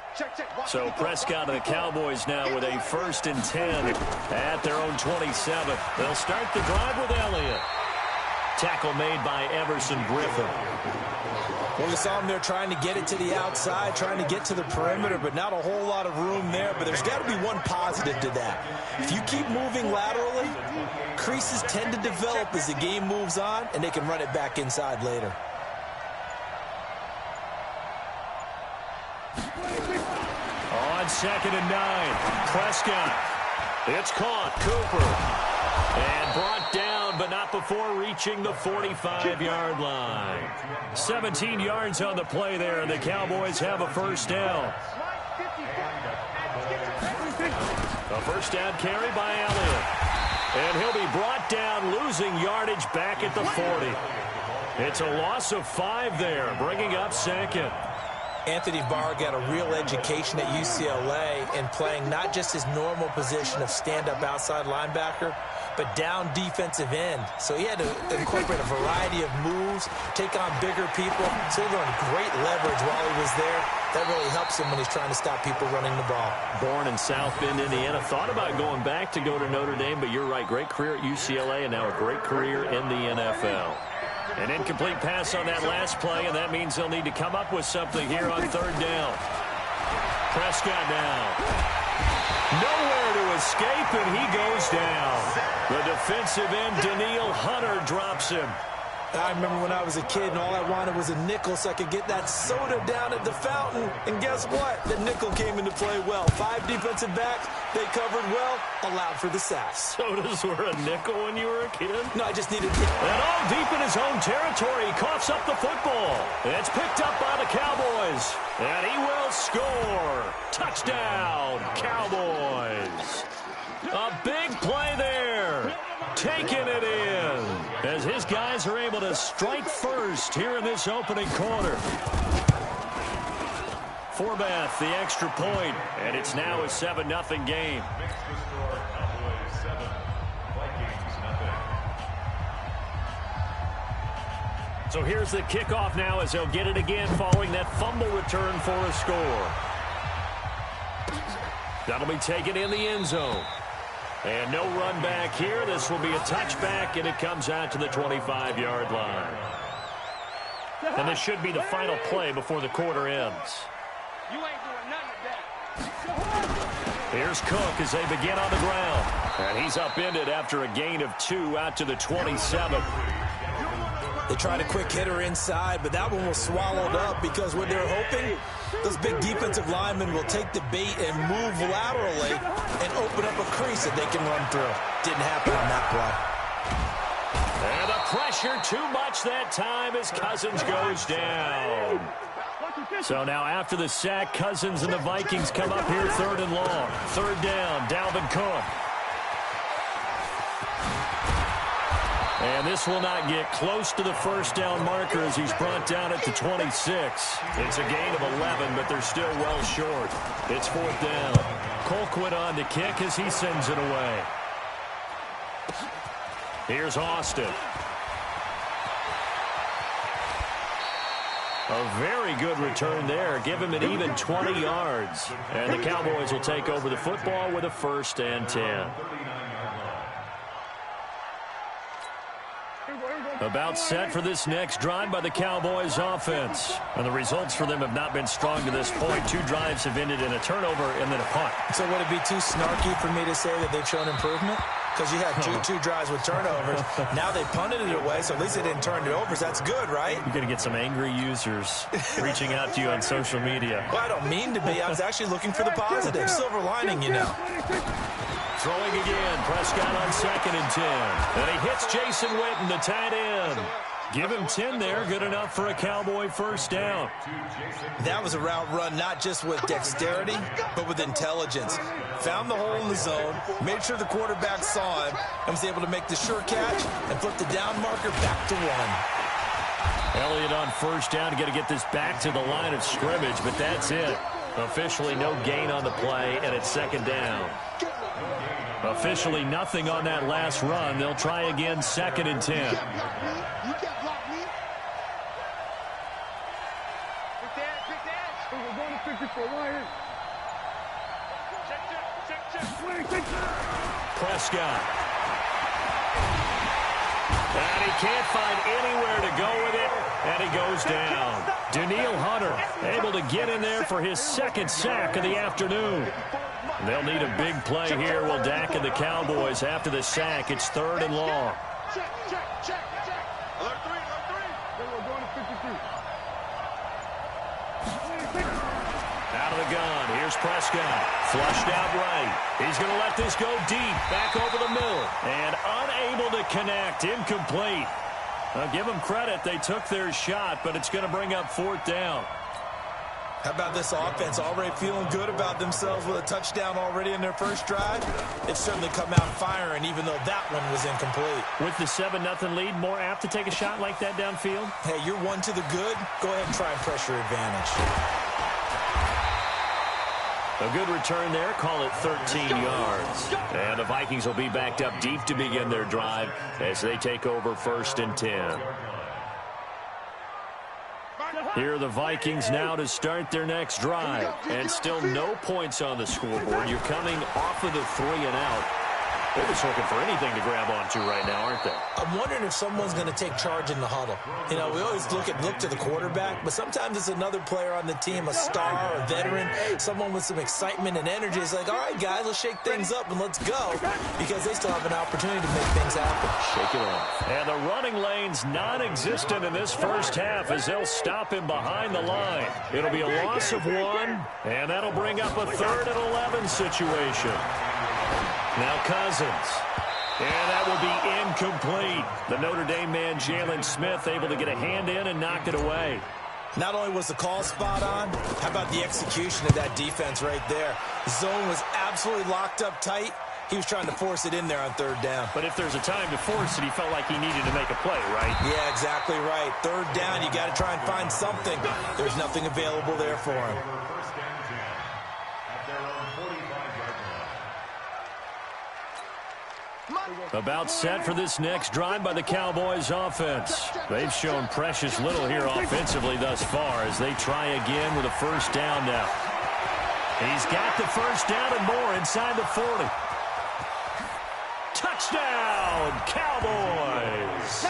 So Prescott and the Cowboys now with a 1st and 10 at their own 27. They'll start the drive with Elliott. Tackle made by Everson Griffin. Well, we saw him there trying to get it to the outside, trying to get to the perimeter, but not a whole lot of room there. But there's got to be one positive to that. If you keep moving laterally, creases tend to develop as the game moves on, and they can run it back inside later. On 2nd and 9, Prescott. It's caught. Cooper. And brought down, but not before reaching the 45-yard line. 17 yards on the play there, and the Cowboys have a 1st down. A 1st down carry by Elliott. And he'll be brought down, losing yardage back at the 40. It's a loss of 5 there, bringing up 2nd. Anthony Barr got a real education at UCLA in playing not just his normal position of stand-up outside linebacker, but down defensive end. So he had to incorporate a variety of moves, take on bigger people. So he learned great leverage while he was there. That really helps him when he's trying to stop people running the ball. Born in South Bend, Indiana. Thought about going back to go to Notre Dame, but you're right. Great career at UCLA and now a great career in the NFL. An incomplete pass on that last play, and that means they'll need to come up with something here on 3rd down. Prescott now. Nowhere to escape, and he goes down. The defensive end, Daniil Hunter, drops him. I remember when I was a kid and all I wanted was a nickel so I could get that soda down at the fountain. And guess what? The nickel came into play well. 5 defensive backs, they covered well, allowed for the sacks. Sodas were a nickel when you were a kid? No, I just needed... And all deep in his own territory, he coughs up the football. It's picked up by the Cowboys. And he will score. Touchdown, Cowboys. A big play there. Taking it in as his guys are able to strike first here in this opening quarter. Forbath, the extra point, and it's now a 7-0 game. So here's the kickoff now as they'll get it again following that fumble return for a score. That'll be taken in the end zone. And no run back here. This will be a touchback, and it comes out to the 25-yard line. And this should be the final play before the quarter ends. You ain't doing nothing with that. Here's Cook as they begin on the ground. And he's upended after a gain of 2 out to the 27. They tried a quick hitter inside, but that one was swallowed up because what they're hoping, those big defensive linemen will take the bait and move laterally and open up a crease that they can run through. Didn't happen on that play. And the pressure too much that time as Cousins goes down. So now after the sack, Cousins and the Vikings come up here 3rd and long. 3rd down, Dalvin Cook. And this will not get close to the 1st down marker as he's brought down at the 26. It's a gain of 11, but they're still well short. It's 4th down. Colquitt on to kick as he sends it away. Here's Austin. A very good return there. Give him an even 20 yards. And the Cowboys will take over the football with a 1st and 10. About set for this next drive by the Cowboys offense. And the results for them have not been strong to this point. 2 drives have ended in a turnover and then a punt. So would it be too snarky for me to say that they've shown improvement? Because you had two drives with turnovers. Now they punted it away, so at least they didn't turn it over. So that's good, right? You're going to get some angry users reaching out to you on social media. Well, I don't mean to be. I was actually looking for the positive. Silver lining, you know. Throwing again. Prescott on 2nd and 10. And he hits Jason Witten, the tight end. Give him 10 there. Good enough for a Cowboy first down. That was a route run not just with dexterity, but with intelligence. Found the hole in the zone, made sure the quarterback saw him, and was able to make the sure catch and flip the down marker back to 1. Elliott on first down to get this back to the line of scrimmage, but that's it. Officially no gain on the play, and it's second down. Officially nothing on that last run. They'll try again, 2nd and 10. Prescott. And he can't find anywhere to go with it, and he goes down. Danielle Hunter able to get in there for his 2nd sack of the afternoon. They'll need a big play here. Will Dak and the Cowboys after the sack. It's 3rd and long. Out of the gun. Here's Prescott. Flushed out right. He's going to let this go deep. Back over the middle. And unable to connect. Incomplete. I'll give them credit. They took their shot, but it's going to bring up 4th down. How about this offense? Already feeling good about themselves with a touchdown already in their first drive. They've certainly come out firing, even though that one was incomplete. With the 7-0 lead, more apt to take a shot like that downfield? Hey, you're 1 to the good. Go ahead and try and pressure advantage. A good return there. Call it 13 yards. And the Vikings will be backed up deep to begin their drive as they take over 1st and 10. Here are the Vikings now to start their next drive. And still no points on the scoreboard. You're coming off of the 3 and out. They're just looking for anything to grab onto right now, aren't they? I'm wondering if someone's going to take charge in the huddle. You know, we always look to the quarterback, but sometimes it's another player on the team, a star, a veteran, someone with some excitement and energy. It's like, all right, guys, let's shake things up and let's go, because they still have an opportunity to make things happen. Shake it off. And the running lane's non-existent in this first half as they'll stop him behind the line. It'll be a loss of 1, and that'll bring up a 3rd and 11 situation. Now Cousins. And that will be incomplete. The Notre Dame man, Jalen Smith, able to get a hand in and knock it away. Not only was the call spot on, how about the execution of that defense right there? The zone was absolutely locked up tight. He was trying to force it in there on 3rd down. But if there's a time to force it, he felt like he needed to make a play, right? Yeah, exactly right. 3rd down, you got to try and find something. There's nothing available there for him. About set for this next drive by the Cowboys offense. They've shown precious little here offensively thus far as they try again with a 1st down now. He's got the 1st down and more inside the 40. Touchdown, Cowboys!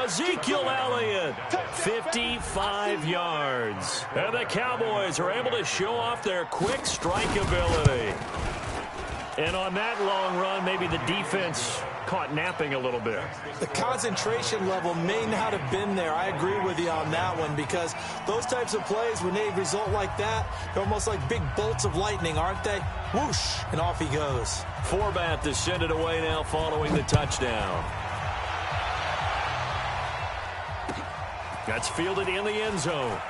Ezekiel Elliott, 55 yards. And the Cowboys are able to show off their quick strike ability. And on that long run, maybe the defense caught napping a little bit. The concentration level may not have been there. I agree with you on that one, because those types of plays, when they result like that, they're almost like big bolts of lightning, aren't they? Whoosh, and off he goes. Forbath to send it away now following the touchdown. That's fielded in the end zone.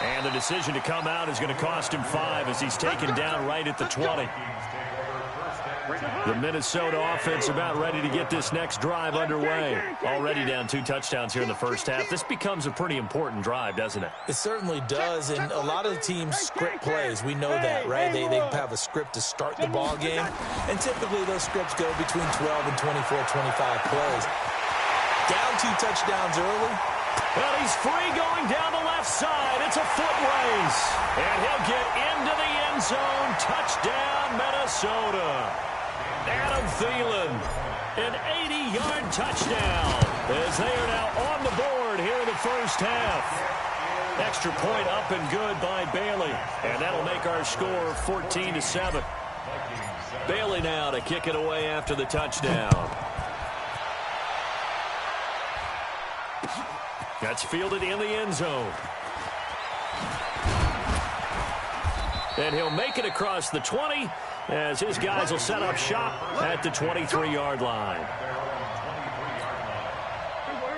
And the decision to come out is going to cost him 5 as he's taken down right at the 20. The Minnesota offense about ready to get this next drive underway. Already down 2 touchdowns here in the first half. This becomes a pretty important drive, doesn't it? It certainly does, and a lot of the teams script plays. We know that, right? They have a script to start the ball game, and typically those scripts go between 12 and 24, 25 plays. Down 2 touchdowns early. Well, he's free going down the left side. It's a foot race. And he'll get into the end zone. Touchdown, Minnesota. Adam Thielen, an 80-yard touchdown as they are now on the board here in the first half. Extra point up and good by Bailey. And that'll make our score 14-7. Bailey now to kick it away after the touchdown. That's fielded in the end zone. And he'll make it across the 20 as his guys will set up shop at the 23-yard line.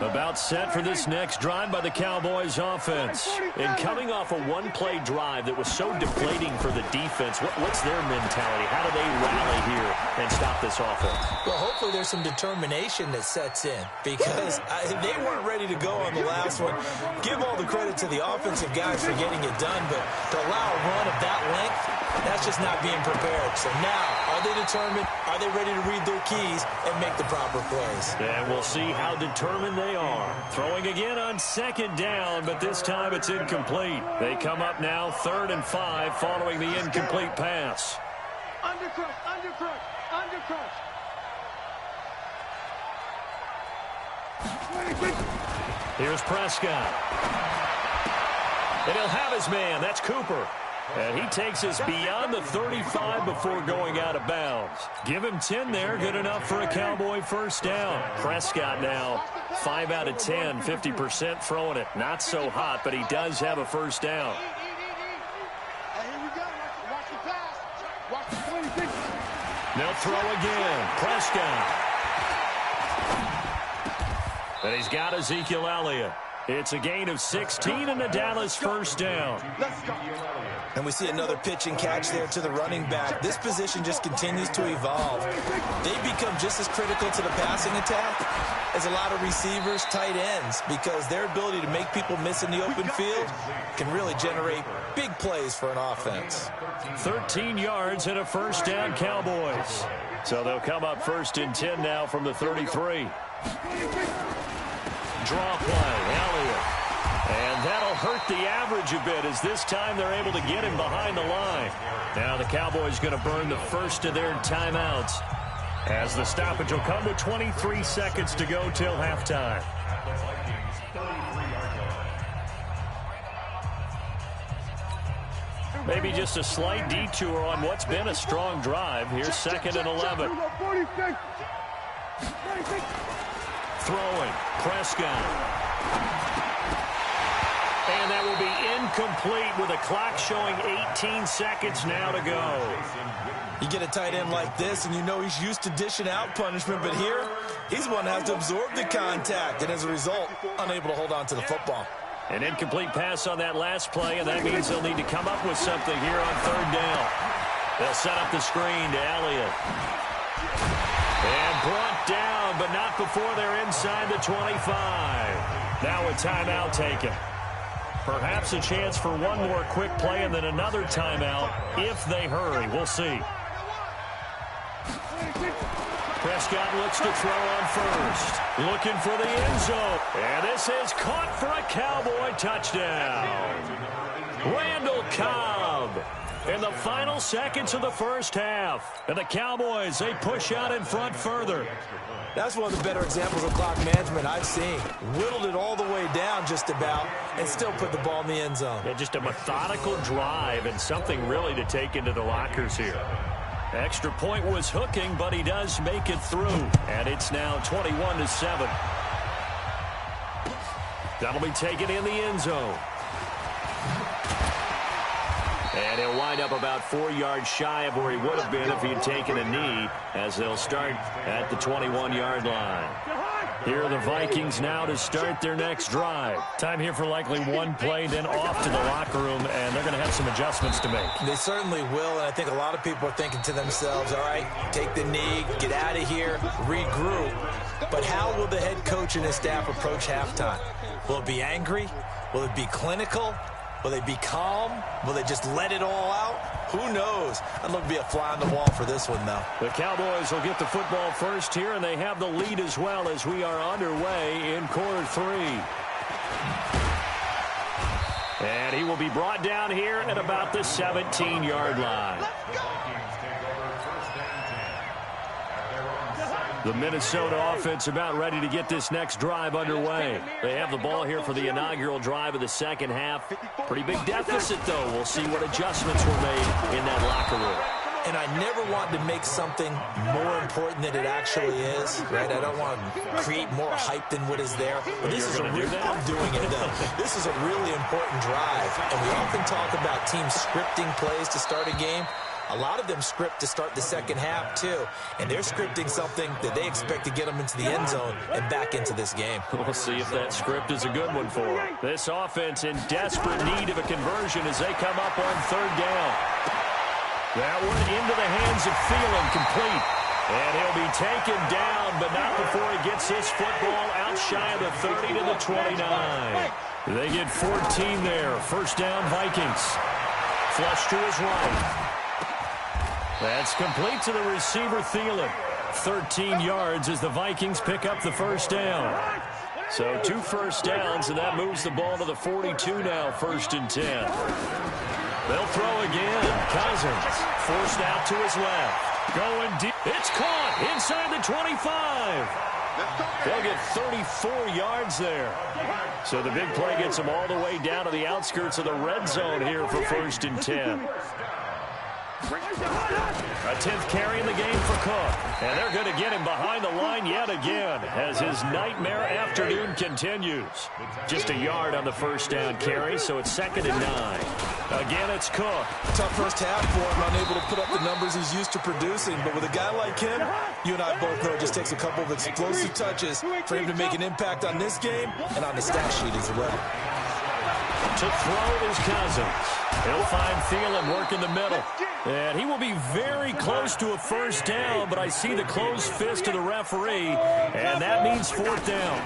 About set for this next drive by the Cowboys offense. And coming off a one-play drive that was so deflating for the defense, what's their mentality? How do they rally here and stop this offense? Well, hopefully there's some determination that sets in because they weren't ready to go on the last one. Give all the credit to the offensive guys for getting it done, but to allow a run of that length, that's just not being prepared. So now, are they determined? Are they ready to read their keys and make the proper plays? And we'll see how determined they are. Throwing again on second down, but this time it's incomplete. They come up now 3rd and 5 following the incomplete pass. Undercrush, undercrush, undercrush. Here's Prescott. And he'll have his man. That's Cooper. And he takes us beyond the 35 before going out of bounds. Give him 10 there. Good enough for a Cowboy first down. Prescott now 5 out of 10, 50% throwing it. Not so hot, but he does have a first down. They'll throw again. Prescott. And he's got Ezekiel Elliott. It's a gain of 16 and a Dallas first down. And we see another pitch and catch there to the running back. This position just continues to evolve. They become just as critical to the passing attack as a lot of receivers, tight ends, because their ability to make people miss in the open field can really generate big plays for an offense. 13 yards and a first down, Cowboys. So they'll come up 1st and 10 now from the 33. Draw play, Elliott. And that'll hurt the average a bit as this time they're able to get him behind the line. Now the Cowboys going to burn the first of their timeouts as the stoppage will come with 23 seconds to go till halftime. Maybe just a slight detour on what's been a strong drive. Here's 2nd and 11. Throwing, Prescott. And that will be incomplete with a clock showing 18 seconds now to go. You get a tight end like this, and you know he's used to dishing out punishment, but here, he's one that has to absorb the contact, and as a result, unable to hold on to the football. An incomplete pass on that last play, and that means they'll need to come up with something here on 3rd down. They'll set up the screen to Elliott. And brought down, but not before they're inside the 25. Now a timeout taken. Perhaps a chance for one more quick play and then another timeout if they hurry. We'll see. Prescott looks to throw on first. Looking for the end zone. And this is caught for a Cowboy touchdown. Randall Cobb. In the final seconds of the first half. And the Cowboys, they push out in front further. That's one of the better examples of clock management I've seen. Whittled it all the way down just about and still put the ball in the end zone. Yeah, just a methodical drive and something really to take into the lockers here. Extra point was hooking, but he does make it through. And it's now 21-7. That'll be taken in the end zone. And he'll wind up about 4 yards shy of where he would have been if he had taken a knee, as they'll start at the 21-yard line. Here are the Vikings now to start their next drive. Time here for likely one play, then off to the locker room, and they're going to have some adjustments to make. They certainly will, and I think a lot of people are thinking to themselves, all right, take the knee, get out of here, regroup. But how will the head coach and his staff approach halftime? Will it be angry? Will it be clinical? Will they be calm? Will they just let it all out? Who knows? I'd love to be a fly on the wall for this one, though. The Cowboys will get the football first here, and they have the lead as well as we are underway in quarter 3. And he will be brought down here at about the 17-yard line. The Minnesota offense about ready to get this next drive underway. They have the ball here for the inaugural drive of the second half. Pretty big deficit, though. We'll see what adjustments were made in that locker room. And I never want to make something more important than it actually is, right? I don't want to create more hype than what is there. But this is I'm doing it, though. This is a really important drive. And we often talk about teams scripting plays to start a game. A lot of them script to start the second half, too. And they're scripting something that they expect to get them into the end zone and back into this game. We'll see if that script is a good one for them. This offense in desperate need of a conversion as they come up on third down. That one into the hands of Thielen, complete. And he'll be taken down, but not before he gets this football out shy of the 30 to the 29. They get 14 there. First down, Vikings. Flush to his right. That's complete to the receiver, Thielen. 13 yards as the Vikings pick up the first down. So 2 first downs, and that moves the ball to the 42 now, 1st and 10. They'll throw again. Cousins forced out to his left. Going deep. It's caught inside the 25. They'll get 34 yards there. So the big play gets them all the way down to the outskirts of the red zone here for 1st and 10. A 10th carry in the game for Cook. And they're going to get him behind the line yet again as his nightmare afternoon continues. Just a yard on the first down carry, so it's 2nd and 9. Again, it's Cook. Tough first half for him, unable to put up the numbers he's used to producing. But with a guy like him, you and I both know it just takes a couple of explosive touches for him to make an impact on this game and on the stat sheet as well. To throw is Cousins. He'll find Thielen working the middle. And he will be very close to a first down, but I see the closed fist of the referee, and that means 4th down.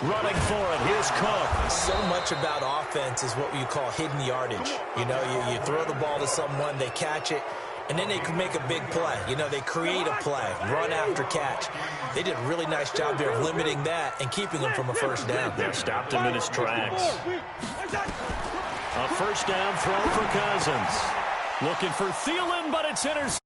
Running for it, here's Cook. So much about offense is what you call hidden yardage. You know, you throw the ball to someone, they catch it, and then they can make a big play. You know, they create a play, run after catch. They did a really nice job there of limiting that and keeping him from a first down. They stopped him in his tracks. A first down throw for Cousins. Looking for Thielen, but it's intercepted.